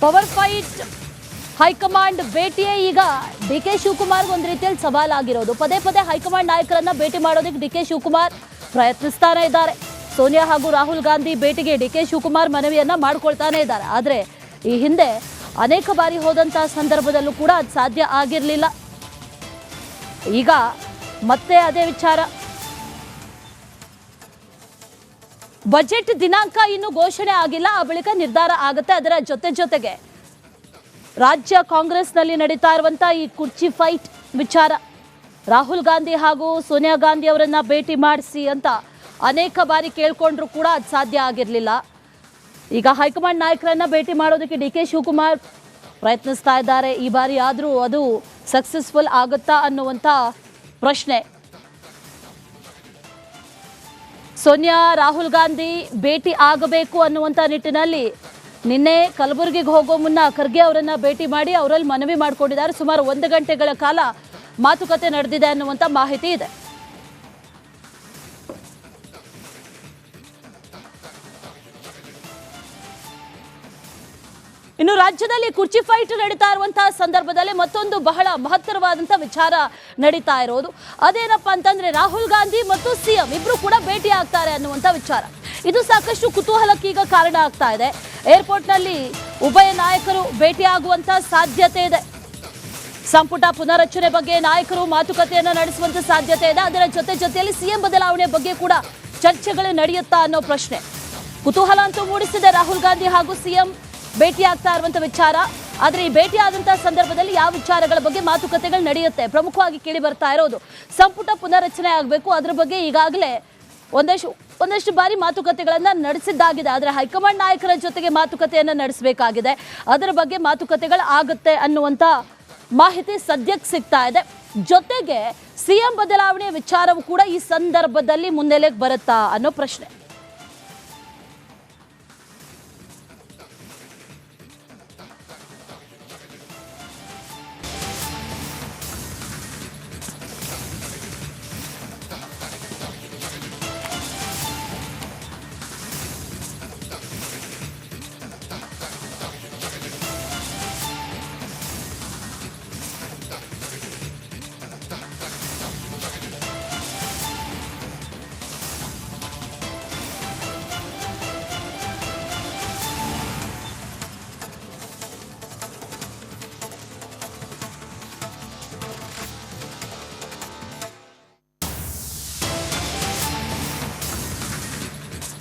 Power fight high command ಭೇಟಿಯೇ ಈಗ DK Shivakumar ಒಂದು ರೀತಿಯಲ್ಲಿ ಸವಾಲಾಗಿರೋದು. ಪದೇ ಪದೇ ಹೈಕಮಾಂಡ್ ನಾಯಕರನ್ನ ಭೇಟಿ ಮಾಡೋದಕ್ಕೆ ಡಿಕೆ ಶಿವಕುಮಾರ್ ಪ್ರಯತ್ನಿಸ್ತಾನೆ ಇದ್ದಾರೆ. ಸೋನಿಯಾ ಹಾಗೂ ರಾಹುಲ್ ಗಾಂಧಿ ಭೇಟಿಗೆ ಡಿಕೆ ಶಿವಕುಮಾರ್ ಮನವಿಯನ್ನ ಮಾಡ್ಕೊಳ್ತಾನೆ ಇದ್ದಾರೆ. ಆದರೆ ಈ ಹಿಂದೆ ಅನೇಕ ಬಾರಿ ಹೋದಂತಹ ಸಂದರ್ಭದಲ್ಲೂ ಕೂಡ ಅದು ಸಾಧ್ಯ ಆಗಿರಲಿಲ್ಲ. ಈಗ ಮತ್ತೆ ಅದೇ ವಿಚಾರ. ಬಜೆಟ್ ದಿನಾಂಕ ಇನ್ನೂ ಘೋಷಣೆ ಆಗಿಲ್ಲ, ಆ ಬಳಿಕ ನಿರ್ಧಾರ ಆಗುತ್ತೆ. ಅದರ ಜೊತೆಗೆ ರಾಜ್ಯ ಕಾಂಗ್ರೆಸ್ನಲ್ಲಿ ನಡೀತಾ ಇರುವಂತಹ ಈ ಕುರ್ಚಿ ಫೈಟ್ ವಿಚಾರ, ರಾಹುಲ್ ಗಾಂಧಿ ಹಾಗೂ ಸೋನಿಯಾ ಗಾಂಧಿ ಅವರನ್ನ ಭೇಟಿ ಮಾಡಿಸಿ ಅಂತ ಅನೇಕ ಬಾರಿ ಕೇಳ್ಕೊಂಡ್ರು ಕೂಡ ಅದು ಸಾಧ್ಯ ಆಗಿರಲಿಲ್ಲ. ಈಗ ಹೈಕಮಾಂಡ್ ನಾಯಕರನ್ನ ಭೇಟಿ ಮಾಡೋದಕ್ಕೆ ಡಿಕೆ ಶಿವಕುಮಾರ್ ಪ್ರಯತ್ನಿಸ್ತಾ ಇದ್ದಾರೆ. ಈ ಬಾರಿ ಆದರೂ ಅದು ಸಕ್ಸಸ್ಫುಲ್ ಆಗುತ್ತಾ ಅನ್ನುವಂಥ ಪ್ರಶ್ನೆ. ಸೋನಿಯಾ ರಾಹುಲ್ ಗಾಂಧಿ ಭೇಟಿ ಆಗಬೇಕು ಅನ್ನುವಂಥ ನಿಟ್ಟಿನಲ್ಲಿ ನಿನ್ನೆ ಕಲಬುರಗಿಗೆ ಹೋಗೋ ಮುನ್ನ ಖರ್ಗೆ ಅವರನ್ನ ಭೇಟಿ ಮಾಡಿ ಅವರಲ್ಲಿ ಮನವಿ ಮಾಡಿಕೊಂಡಿದ್ದಾರೆ. ಸುಮಾರು 1 ಗಂಟೆಗಳ ಕಾಲ ಮಾತುಕತೆ ನಡೆದಿದೆ ಅನ್ನುವಂಥ ಮಾಹಿತಿ ಇದೆ. ಇನ್ನು ರಾಜ್ಯದಲ್ಲಿ ಕುರ್ಚಿ ಫೈಟ್ ನಡೀತಾ ಇರುವಂತಹ ಸಂದರ್ಭದಲ್ಲಿ ಮತ್ತೊಂದು ಬಹಳ ಮಹತ್ತರವಾದಂತಹ ವಿಚಾರ ನಡೀತಾ ಇರೋದು. ಅದೇನಪ್ಪಾ ಅಂತಂದ್ರೆ ರಾಹುಲ್ ಗಾಂಧಿ ಮತ್ತು ಸಿಎಂ ಇಬ್ರು ಕೂಡ ಭೇಟಿ ಆಗ್ತಾರೆ ಅನ್ನುವಂಥ ವಿಚಾರ. ಇದು ಸಾಕಷ್ಟು ಕುತೂಹಲಕ್ಕೆ ಈಗ ಕಾರಣ ಆಗ್ತಾ ಇದೆ. ಏರ್ಪೋರ್ಟ್ನಲ್ಲಿ ಉಭಯ ನಾಯಕರು ಭೇಟಿಯಾಗುವಂತಹ ಸಾಧ್ಯತೆ ಇದೆ. ಸಂಪುಟ ಪುನರಚನೆ ಬಗ್ಗೆ ನಾಯಕರು ಮಾತುಕತೆಯನ್ನು ನಡೆಸುವಂತ ಸಾಧ್ಯತೆ ಇದೆ. ಅದರ ಜೊತೆಯಲ್ಲಿ ಸಿಎಂ ಬದಲಾವಣೆ ಬಗ್ಗೆ ಕೂಡ ಚರ್ಚೆಗಳು ನಡೆಯುತ್ತಾ ಅನ್ನೋ ಪ್ರಶ್ನೆ ಕುತೂಹಲ ಅಂತೂ ಮೂಡಿಸಿದೆ. ರಾಹುಲ್ ಗಾಂಧಿ ಹಾಗೂ ಸಿಎಂ ಭೇಟಿ ಆಗ್ತಾ ಇರುವಂತ ವಿಚಾರ. ಆದ್ರೆ ಈ ಭೇಟಿ ಆದಂತಹ ಸಂದರ್ಭದಲ್ಲಿ ಯಾವ ವಿಚಾರಗಳ ಬಗ್ಗೆ ಮಾತುಕತೆಗಳು ನಡೆಯುತ್ತೆ? ಪ್ರಮುಖವಾಗಿ ಕೇಳಿ ಬರ್ತಾ ಇರೋದು ಸಂಪುಟ ಪುನರಚನೆ ಆಗಬೇಕು. ಅದ್ರ ಬಗ್ಗೆ ಈಗಾಗಲೇ ಒಂದಷ್ಟು ಬಾರಿ ಮಾತುಕತೆಗಳನ್ನ ನಡೆಸಿದ್ದಾಗಿದೆ. ಆದರೆ ಹೈಕಮಾಂಡ್ ನಾಯಕರ ಜೊತೆಗೆ ಮಾತುಕತೆಯನ್ನ ನಡೆಸಬೇಕಾಗಿದೆ. ಅದರ ಬಗ್ಗೆ ಮಾತುಕತೆಗಳು ಆಗುತ್ತೆ ಅನ್ನುವಂಥ ಮಾಹಿತಿ ಸದ್ಯಕ್ಕೆ ಸಿಗ್ತಾ ಇದೆ. ಜೊತೆಗೆ ಸಿಎಂ ಬದಲಾವಣೆ ವಿಚಾರವೂ ಕೂಡ ಈ ಸಂದರ್ಭದಲ್ಲಿ ಮುನ್ನೆಲೆಗೆ ಬರುತ್ತಾ ಅನ್ನೋ ಪ್ರಶ್ನೆ.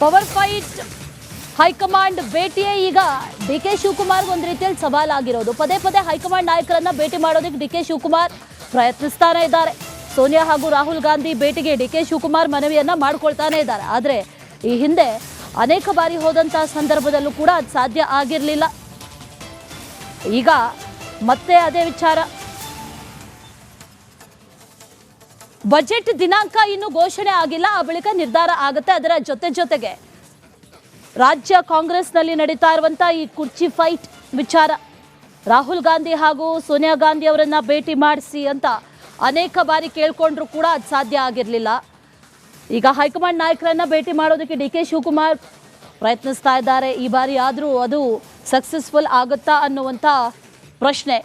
ಪವರ್ ಫೈಟ್ ಹೈಕಮಾಂಡ್ ಭೇಟಿಯೇ ಈಗ ಡಿಕೆ ಶಿವಕುಮಾರ್ ಒಂದು ರೀತಿಯಲ್ಲಿ ಸವಾಲಾಗಿರೋದು. ಪದೇ ಪದೇ ಹೈಕಮಾಂಡ್ ನಾಯಕರನ್ನ ಭೇಟಿ ಮಾಡೋದಕ್ಕೆ ಡಿಕೆ ಶಿವಕುಮಾರ್ ಪ್ರಯತ್ನಿಸ್ತಾನೆ ಇದ್ದಾರೆ. ಸೋನಿಯಾ ಹಾಗೂ ರಾಹುಲ್ ಗಾಂಧಿ ಭೇಟಿಗೆ ಡಿಕೆ ಶಿವಕುಮಾರ್ ಮನವಿಯನ್ನ ಮಾಡ್ಕೊಳ್ತಾನೆ ಇದ್ದಾರೆ. ಆದರೆ ಈ ಹಿಂದೆ ಅನೇಕ ಬಾರಿ ಹೋದಂತಹ ಸಂದರ್ಭದಲ್ಲೂ ಕೂಡ ಅದು ಸಾಧ್ಯ ಆಗಿರಲಿಲ್ಲ. ಈಗ ಮತ್ತೆ ಅದೇ ವಿಚಾರ. ಬಜೆಟ್ ದಿನಾಂಕ ಇನ್ನೂ ಘೋಷಣೆ ಆಗಿಲ್ಲ, ಆ ಬಳಿಕ ನಿರ್ಧಾರ ಆಗುತ್ತೆ. ಅದರ ಜೊತೆಗೆ ರಾಜ್ಯ ಕಾಂಗ್ರೆಸ್ನಲ್ಲಿ ನಡೀತಾ ಇರುವಂತಹ ಈ ಕುರ್ಚಿ ಫೈಟ್ ವಿಚಾರ, ರಾಹುಲ್ ಗಾಂಧಿ ಹಾಗೂ ಸೋನಿಯಾ ಗಾಂಧಿ ಅವರನ್ನ ಭೇಟಿ ಮಾಡಿಸಿ ಅಂತ ಅನೇಕ ಬಾರಿ ಕೇಳ್ಕೊಂಡ್ರು ಕೂಡ ಅದು ಸಾಧ್ಯ ಆಗಿರಲಿಲ್ಲ. ಈಗ ಹೈಕಮಾಂಡ್ ನಾಯಕರನ್ನ ಭೇಟಿ ಮಾಡೋದಕ್ಕೆ ಡಿಕೆ ಶಿವಕುಮಾರ್ ಪ್ರಯತ್ನಿಸ್ತಾ ಇದ್ದಾರೆ. ಈ ಬಾರಿ ಆದರೂ ಅದು ಸಕ್ಸಸ್ಫುಲ್ ಆಗುತ್ತಾ ಅನ್ನುವಂಥ ಪ್ರಶ್ನೆ.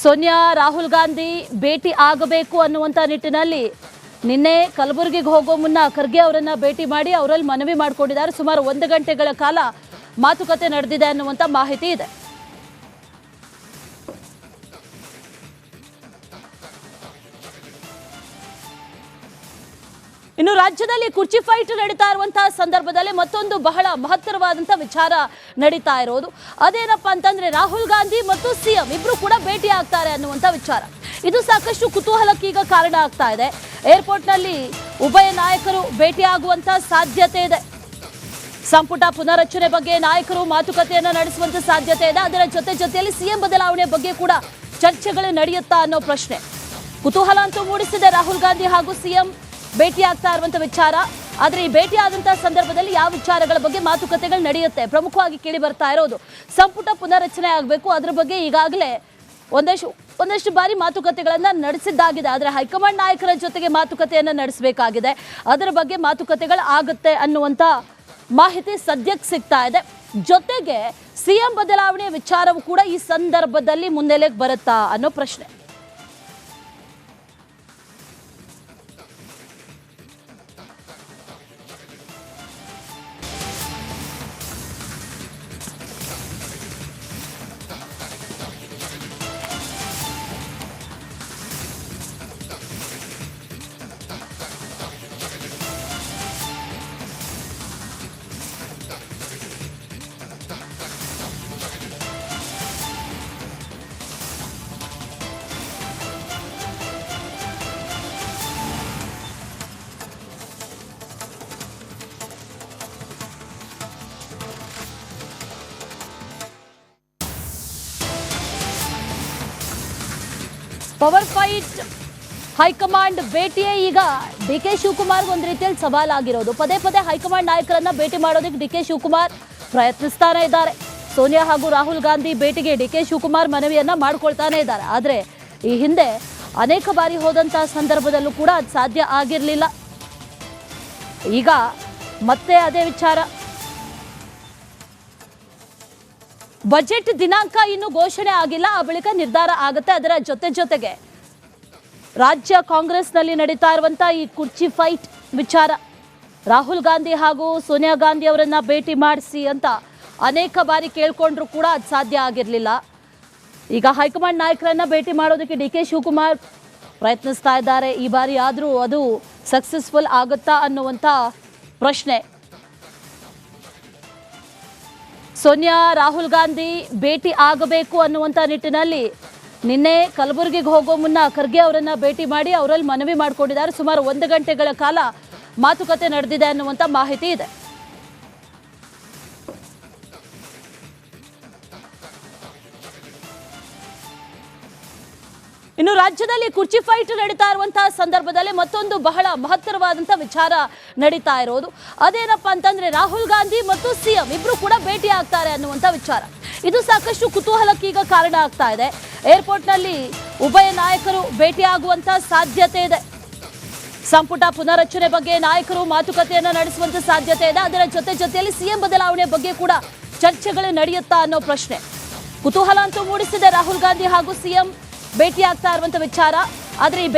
ಸೋನಿಯಾ ರಾಹುಲ್ ಗಾಂಧಿ ಭೇಟಿ ಆಗಬೇಕು ಅನ್ನುವಂಥ ನಿಟ್ಟಿನಲ್ಲಿ ನಿನ್ನೆ ಕಲಬುರಗಿಗೆ ಹೋಗೋ ಮುನ್ನ ಖರ್ಗೆ ಅವರನ್ನ ಭೇಟಿ ಮಾಡಿ ಅವರಲ್ಲಿ ಮನವಿ ಮಾಡಿಕೊಂಡಿದ್ದಾರೆ. ಸುಮಾರು 1 ಗಂಟೆಗಳ ಕಾಲ ಮಾತುಕತೆ ನಡೆದಿದೆ ಅನ್ನುವಂಥ ಮಾಹಿತಿ ಇದೆ. ಇನ್ನು ರಾಜ್ಯದಲ್ಲಿ ಕುರ್ಚಿ ಫೈಟ್ ನಡೀತಾ ಇರುವಂತಹ ಸಂದರ್ಭದಲ್ಲಿ ಮತ್ತೊಂದು ಬಹಳ ಮಹತ್ತರವಾದಂತಹ ವಿಚಾರ ನಡೀತಾ ಇರೋದು. ಅದೇನಪ್ಪಾ ಅಂತಂದ್ರೆ ರಾಹುಲ್ ಗಾಂಧಿ ಮತ್ತು ಸಿಎಂ ಇಬ್ರು ಕೂಡ ಭೇಟಿ ಆಗ್ತಾರೆ ಅನ್ನುವಂಥ ವಿಚಾರ. ಇದು ಸಾಕಷ್ಟು ಕುತೂಹಲಕ್ಕೆ ಈಗ ಕಾರಣ ಆಗ್ತಾ ಇದೆ. ಏರ್ಪೋರ್ಟ್ನಲ್ಲಿ ಉಭಯ ನಾಯಕರು ಭೇಟಿಯಾಗುವಂತಹ ಸಾಧ್ಯತೆ ಇದೆ. ಸಂಪುಟ ಪುನರಚನೆ ಬಗ್ಗೆ ನಾಯಕರು ಮಾತುಕತೆಯನ್ನು ನಡೆಸುವಂತ ಸಾಧ್ಯತೆ ಇದೆ. ಅದರ ಜೊತೆಯಲ್ಲಿ ಸಿಎಂ ಬದಲಾವಣೆ ಬಗ್ಗೆ ಕೂಡ ಚರ್ಚೆಗಳು ನಡೆಯುತ್ತಾ ಅನ್ನೋ ಪ್ರಶ್ನೆ ಕುತೂಹಲ ಅಂತೂ ಮೂಡಿಸಿದೆ. ರಾಹುಲ್ ಗಾಂಧಿ ಹಾಗೂ ಸಿಎಂ ಭೇಟಿ ಆಗ್ತಾ ಇರುವಂತ ವಿಚಾರ. ಆದ್ರೆ ಈ ಭೇಟಿ ಆದಂತಹ ಸಂದರ್ಭದಲ್ಲಿ ಯಾವ ವಿಚಾರಗಳ ಬಗ್ಗೆ ಮಾತುಕತೆಗಳು ನಡೆಯುತ್ತೆ? ಪ್ರಮುಖವಾಗಿ ಕೇಳಿ ಬರ್ತಾ ಇರೋದು ಸಂಪುಟ ಪುನರಚನೆ ಆಗಬೇಕು. ಅದ್ರ ಬಗ್ಗೆ ಈಗಾಗಲೇ ಒಂದಷ್ಟು ಬಾರಿ ಮಾತುಕತೆಗಳನ್ನ ನಡೆಸಿದ್ದಾಗಿದೆ. ಆದರೆ ಹೈಕಮಾಂಡ್ ನಾಯಕರ ಜೊತೆಗೆ ಮಾತುಕತೆಯನ್ನು ನಡೆಸಬೇಕಾಗಿದೆ. ಅದರ ಬಗ್ಗೆ ಮಾತುಕತೆಗಳು ಆಗುತ್ತೆ ಅನ್ನುವಂಥ ಮಾಹಿತಿ ಸದ್ಯಕ್ಕೆ ಸಿಗ್ತಾ ಇದೆ. ಜೊತೆಗೆ ಸಿಎಂ ಬದಲಾವಣೆ ವಿಚಾರವೂ ಕೂಡ ಈ ಸಂದರ್ಭದಲ್ಲಿ ಮುನ್ನೆಲೆಗೆ ಬರುತ್ತಾ ಅನ್ನೋ ಪ್ರಶ್ನೆ. ಪವರ್ ಫೈಟ್ ಹೈಕಮಾಂಡ್ ಭೇಟಿಯೇ ಈಗ ಡಿಕೆ ಶಿವಕುಮಾರ್ ಒಂದು ರೀತಿಯಲ್ಲಿ ಸವಾಲಾಗಿರೋದು. ಪದೇ ಪದೇ ಹೈಕಮಾಂಡ್ ನಾಯಕರನ್ನ ಭೇಟಿ ಮಾಡೋದಕ್ಕೆ ಡಿಕೆ ಶಿವಕುಮಾರ್ ಪ್ರಯತ್ನಿಸ್ತಾನೆ ಇದ್ದಾರೆ. ಸೋನಿಯಾ ಹಾಗೂ ರಾಹುಲ್ ಗಾಂಧಿ ಭೇಟಿಗೆ ಡಿಕೆ ಶಿವಕುಮಾರ್ ಮನವಿಯನ್ನ ಮಾಡ್ಕೊಳ್ತಾನೆ ಇದ್ದಾರೆ. ಆದರೆ ಈ ಹಿಂದೆ ಅನೇಕ ಬಾರಿ ಹೋದಂತಹ ಸಂದರ್ಭದಲ್ಲೂ ಕೂಡ ಅದು ಸಾಧ್ಯ ಆಗಿರಲಿಲ್ಲ. ಈಗ ಮತ್ತೆ ಅದೇ ವಿಚಾರ. ಬಜೆಟ್ ದಿನಾಂಕ ಇನ್ನು ಘೋಷಣೆ ಆಗಿಲ್ಲ, ಆ ಬಳಿಕ ನಿರ್ಧಾರ ಆಗುತ್ತೆ. ಅದರ ಜೊತೆಗೆ ರಾಜ್ಯ ಕಾಂಗ್ರೆಸ್ನಲ್ಲಿ ನಡೀತಾ ಇರುವಂತಹ ಈ ಕುರ್ಚಿ ಫೈಟ್ ವಿಚಾರ, ರಾಹುಲ್ ಗಾಂಧಿ ಹಾಗೂ ಸೋನಿಯಾ ಗಾಂಧಿ ಅವರನ್ನ ಭೇಟಿ ಮಾಡಿಸಿ ಅಂತ ಅನೇಕ ಬಾರಿ ಕೇಳ್ಕೊಂಡ್ರು ಕೂಡ ಅದು ಸಾಧ್ಯ ಆಗಿರಲಿಲ್ಲ. ಈಗ ಹೈಕಮಾಂಡ್ ನಾಯಕರನ್ನ ಭೇಟಿ ಮಾಡೋದಕ್ಕೆ ಡಿಕೆ ಶಿವಕುಮಾರ್ ಪ್ರಯತ್ನಿಸ್ತಾ ಇದ್ದಾರೆ. ಈ ಬಾರಿ ಆದರೂ ಅದು ಸಕ್ಸಸ್ಫುಲ್ ಆಗುತ್ತಾ ಅನ್ನುವಂಥ ಪ್ರಶ್ನೆ. ಸೋನಿಯಾ ರಾಹುಲ್ ಗಾಂಧಿ ಭೇಟಿ ಆಗಬೇಕು ಅನ್ನುವಂಥ ನಿಟ್ಟಿನಲ್ಲಿ ನಿನ್ನೆ ಕಲಬುರಗಿಗೆ ಹೋಗೋ ಮುನ್ನ ಖರ್ಗೆ ಅವರನ್ನ ಭೇಟಿ ಮಾಡಿ ಅವರಲ್ಲಿ ಮನವಿ ಮಾಡಿಕೊಂಡಿದ್ದಾರೆ. ಸುಮಾರು 1 ಗಂಟೆಗಳ ಕಾಲ ಮಾತುಕತೆ ನಡೆದಿದೆ ಅನ್ನುವಂಥ ಮಾಹಿತಿ ಇದೆ. ಇನ್ನು ರಾಜ್ಯದಲ್ಲಿ ಕುರ್ಚಿ ಫೈಟ್ ನಡೀತಾ ಇರುವಂತಹ ಸಂದರ್ಭದಲ್ಲಿ ಮತ್ತೊಂದು ಬಹಳ ಮಹತ್ತರವಾದಂತಹ ವಿಚಾರ ನಡೀತಾ ಇರೋದು. ಅದೇನಪ್ಪಾ ಅಂತಂದ್ರೆ ರಾಹುಲ್ ಗಾಂಧಿ ಮತ್ತು ಸಿಎಂ ಇಬ್ರು ಕೂಡ ಭೇಟಿ ಆಗ್ತಾರೆ ಅನ್ನುವಂಥ ವಿಚಾರ. ಇದು ಸಾಕಷ್ಟು ಕುತೂಹಲಕ್ಕೆ ಈಗ ಕಾರಣ ಆಗ್ತಾ ಇದೆ. ಏರ್ಪೋರ್ಟ್ನಲ್ಲಿ ಉಭಯ ನಾಯಕರು ಭೇಟಿಯಾಗುವಂತಹ ಸಾಧ್ಯತೆ ಇದೆ. ಸಂಪುಟ ಪುನರಚನೆ ಬಗ್ಗೆ ನಾಯಕರು ಮಾತುಕತೆಯನ್ನು ನಡೆಸುವಂತ ಸಾಧ್ಯತೆ ಇದೆ. ಅದರ ಜೊತೆಯಲ್ಲಿ ಸಿಎಂ ಬದಲಾವಣೆ ಬಗ್ಗೆ ಕೂಡ ಚರ್ಚೆಗಳು ನಡೆಯುತ್ತಾ ಅನ್ನೋ ಪ್ರಶ್ನೆ ಕುತೂಹಲ ಅಂತೂ ಮೂಡಿಸಿದೆ. ರಾಹುಲ್ ಗಾಂಧಿ ಹಾಗೂ ಸಿಎಂ ಭೇಟಿ ಆಗ್ತಾ ಇರುವಂತ ವಿಚಾರ. ಆದ್ರೆ ಈ